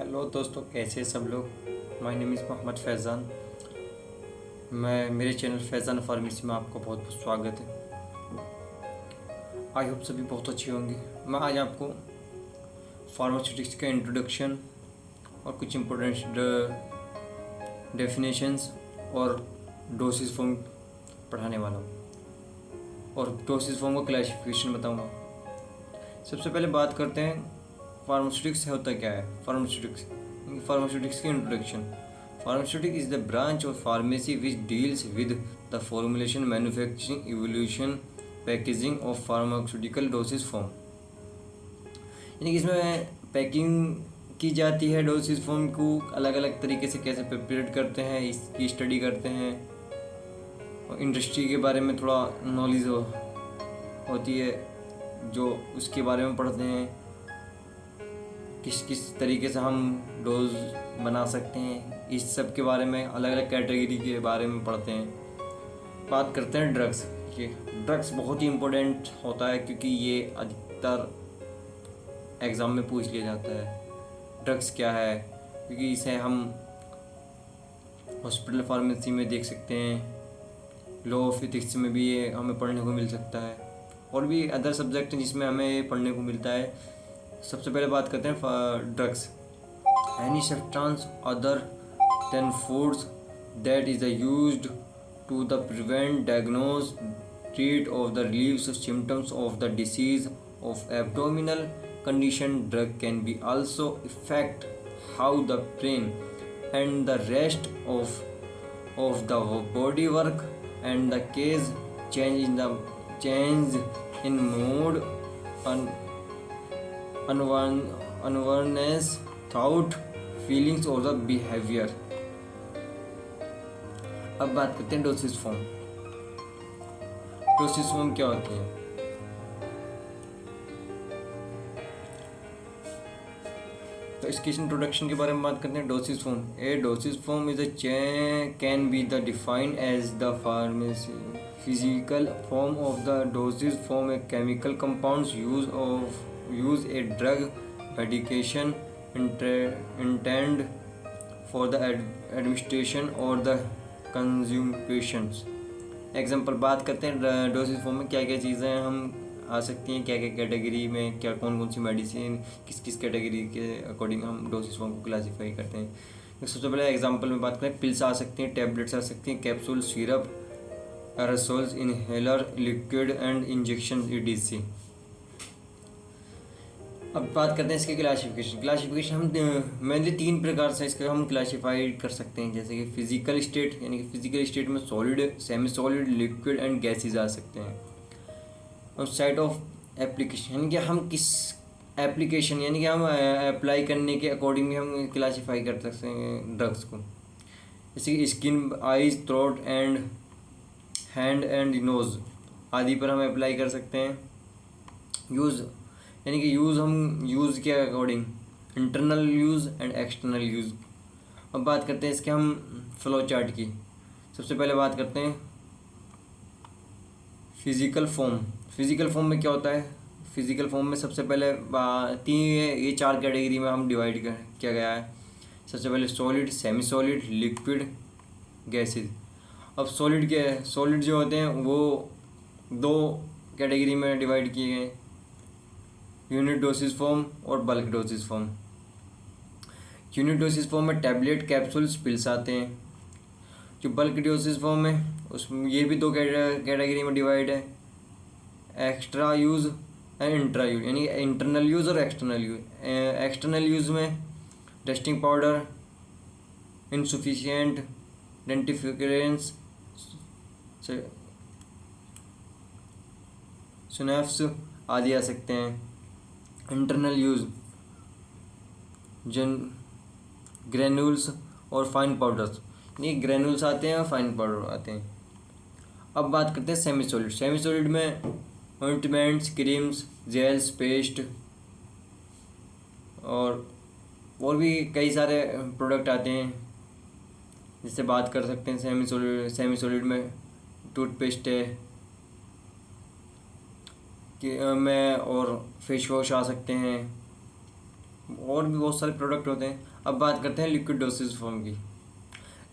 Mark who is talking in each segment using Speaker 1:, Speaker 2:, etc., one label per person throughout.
Speaker 1: Hello दोस्तों, कैसे सब लोग। My name is Mohammad Faizan. मैं मेरे चैनल फैज़ान फार्मेसी में आपका बहुत बहुत स्वागत है। आई होप सभी बहुत अच्छे होंगे। मैं आज आपको फार्मास्यूटिक्स का इंट्रोडक्शन और कुछ इम्पोर्टेंट डेफिनेशंस और डोसेज फॉर्म पढ़ाने वाला हूँ और डोसेज फॉर्म का क्लासिफिकेशन बताऊँगा। सबसे पहले बात करते हैं फार्मास्यूटिक्स होता क्या है। फार्मास्यूटिक्स की introduction. Pharmaceutics is the branch of pharmacy which deals with the formulation, manufacturing, evolution, packaging of pharmaceutical dosage form. यानी कि इसमें पैकिंग की जाती है डोसेज फॉर्म को अलग अलग तरीके से कैसे प्रिपेयर करते हैं, इसकी स्टडी करते हैं और इंडस्ट्री के बारे में थोड़ा नॉलेज होती है जो उसके बारे में पढ़ते हैं। किस किस तरीके से हम डोज बना सकते हैं, इस सब के बारे में अलग अलग कैटेगरी के बारे में पढ़ते हैं। बात करते हैं ड्रग्स की। ड्रग्स बहुत ही इम्पोर्टेंट होता है क्योंकि ये अधिकतर एग्ज़ाम में पूछ लिया जाता है। ड्रग्स क्या है, क्योंकि इसे हम हॉस्पिटल फार्मेसी में देख सकते हैं, लॉ ऑफ एथिक्स में भी ये हमें पढ़ने को मिल सकता है और भी अदर सब्जेक्ट जिसमें हमें पढ़ने को मिलता है। सबसे पहले बात करते हैं drugs. Any substance other than foods that is used to the prevent, diagnose, treat of the relieves symptoms of the disease of abdominal condition. Drug can be also effect how the brain and the rest of the body work and the case change in mood, unwellness, thought, feelings और the behavior। अब बात करते हैं dosage form. Dosage form क्या होती है? तो इसकी इंट्रोडक्शन के बारे में बात करते हैं। Dosage form. A dosage form is can be the defined as the pharmacy physical form of the dosage form a chemical compounds use a drug, medication intended for the administration or the consumptions। Example बात करते हैं dosage form में क्या क्या चीज़ें हम आ सकती हैं, क्या क्या कैटेगरी में, क्या कौन कौन सी मेडिसिन किस किस कैटेगरी के अकॉर्डिंग हम डोसेज फॉर्म को क्लासीफाई करते हैं। तो सबसे पहले एग्जांपल में बात करें, पिल्स आ सकती हैं, टैबलेट्स आ सकती हैं, capsule, syrup, aerosols, inhaler, liquid and injection EDC। अब बात करते हैं इसके क्लासिफिकेशन हम मेनली 3 प्रकार से इसका हम क्लासीफाई कर सकते हैं। जैसे कि फिजिकल स्टेट, यानी कि फिजिकल स्टेट में solid, semi solid, liquid and gases आ सकते हैं। और साइट ऑफ एप्लीकेशन, यानी कि हम किस एप्लीकेशन यानी कि हम अप्लाई करने के अकॉर्डिंग भी हम क्लासीफाई कर सकते हैं ड्रग्स को। जैसे कि skin, eyes, throat and hand and nose आदि पर हम अप्लाई कर सकते हैं। यूज़, यानी कि हम यूज़ के according, internal use and external use. अब बात करते हैं इसके हम फ्लो चार्ट की। सबसे पहले बात करते हैं फिजिकल फॉर्म में क्या होता है। फिजिकल फॉर्म में सबसे पहले ये 4 कैटेगरी में हम डिवाइड किया गया है। सबसे पहले solid, semi solid, liquid, gases. अब सॉलिड जो होते हैं वो 2 कैटेगरी में डिवाइड किए गए, यूनिट डोसेज फॉर्म और bulk dosage form. Unit dosage form में टैबलेट, कैप्सूल्स, पिल्स आते हैं। जो बल्क डोसेज फॉर्म है उसमें ये भी 2 कैटेगरी में डिवाइड है, extra use and intra use, यानी इंटरनल यूज़ और एक्सटर्नल यूज़। एक्सटर्नल यूज़ में रेस्टिंग पाउडर, इनसफिशिएंट डेंटिफिकेरेंस, सिनेप्स आदि आ सकते हैं। इंटरनल यूज़ ग्रेन्यूल्स और फाइन पाउडर्स, ये ग्रेन्यूल्स आते हैं और फाइन पाउडर आते हैं। अब बात करते हैं सेमी सॉलिड में ऑइंटमेंट्स, क्रीम्स, जेल्स, पेस्ट और भी कई सारे प्रोडक्ट आते हैं। जिससे बात कर सकते हैं सेमी सॉलिड में टूथपेस्ट है कि में और फेस वॉश आ सकते हैं और भी बहुत सारे प्रोडक्ट होते हैं। अब बात करते हैं लिक्विड डोसेज फॉर्म की।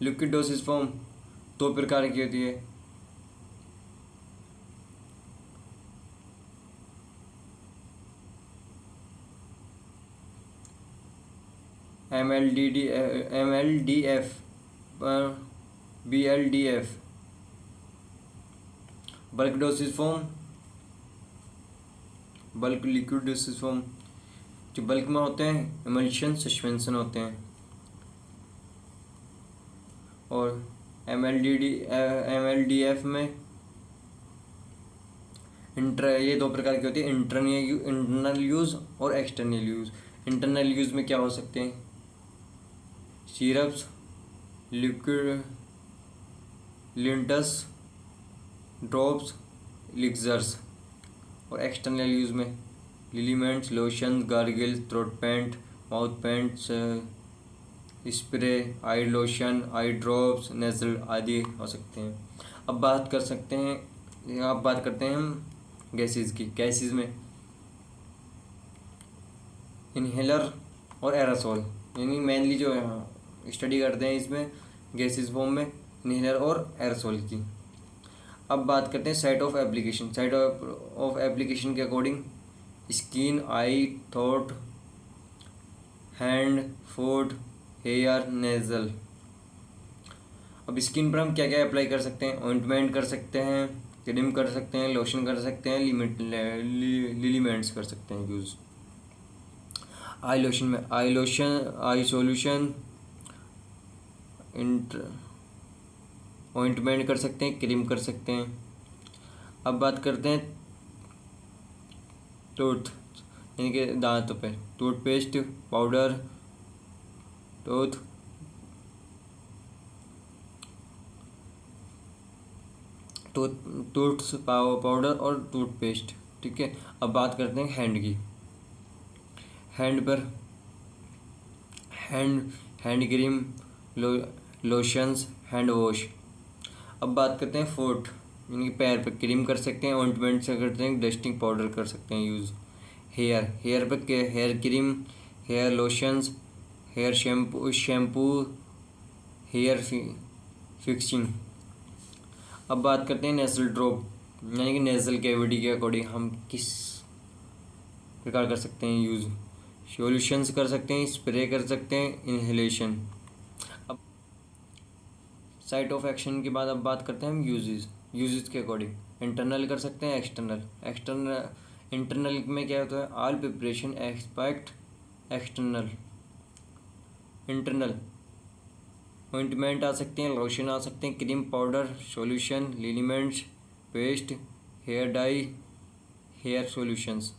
Speaker 1: लिक्विड डोसेज फॉर्म दो प्रकार की होती है। MLDF, BLDF, bulk dosage form, bulk liquid dosage form. जो बल्क में होते हैं इमल्शन सस्पेंशन होते हैं। और MLDF में ये दो प्रकार की होती है, इंटरनल यूज़ और एक्सटर्नल यूज़। इंटरनल यूज़ में क्या हो सकते हैं, syrups, liquid linctus, drops, elixirs. और एक्सटर्नल यूज़ में liniments, lotion, gargle, throat paint, mouth paint, spray, eye lotion, eye drops, nasal आदि हो सकते हैं। अब बात करते हैं हम गैसेस की। गैसेस में इनहेलर और एरासोल, यानी मेनली जो स्टडी करते हैं इसमें गैसेस फॉर्म में इनहेलर और एरासोल की। अब बात करते हैं site of application. Site of application के according skin, eye, throat, hand, foot, hair, nasal. अब स्किन पर हम क्या क्या अप्लाई कर सकते हैं, ऑइंटमेंट कर सकते हैं, क्रीम कर सकते हैं, लोशन कर सकते हैं, लिलीमेंट्स कर सकते हैं यूज़। आई लोशन में आई सॉल्यूशन, ऑइंटमेंट कर सकते हैं, क्रीम कर सकते हैं। अब बात करते हैं टूथ यानी कि दांतों पे, टूथपेस्ट, पाउडर, टूथ पाउडर और टूथपेस्ट। ठीक है। अब बात करते हैं हैंड की। हैंड पर hand cream, lotions, hand wash. अब बात करते हैं फुट यानी कि पैर पर क्रीम कर सकते हैं, ऑइंटमेंट से करते हैं, डस्टिंग पाउडर कर सकते हैं यूज़। हेयर पर hair cream, hair lotions, hair shampoo, hair fixing. अब बात करते हैं नेज़ल ड्रॉप यानी कि नेज़ल कैविटी के अकॉर्डिंग हम किस प्रकार कर सकते हैं यूज़। सॉल्यूशंस कर सकते हैं, स्प्रे कर सकते हैं, इनहेलेशन। अब साइट ऑफ एक्शन के बाद अब बात करते हैं हम यूजेस के अकॉर्डिंग। इंटरनल कर सकते हैं, इंटरनल में क्या होता है, all preparation except external. Internal ointment आ सकते हैं, लोशन आ सकते हैं, cream, powder, solution, liniments, paste, hair dye, hair solutions.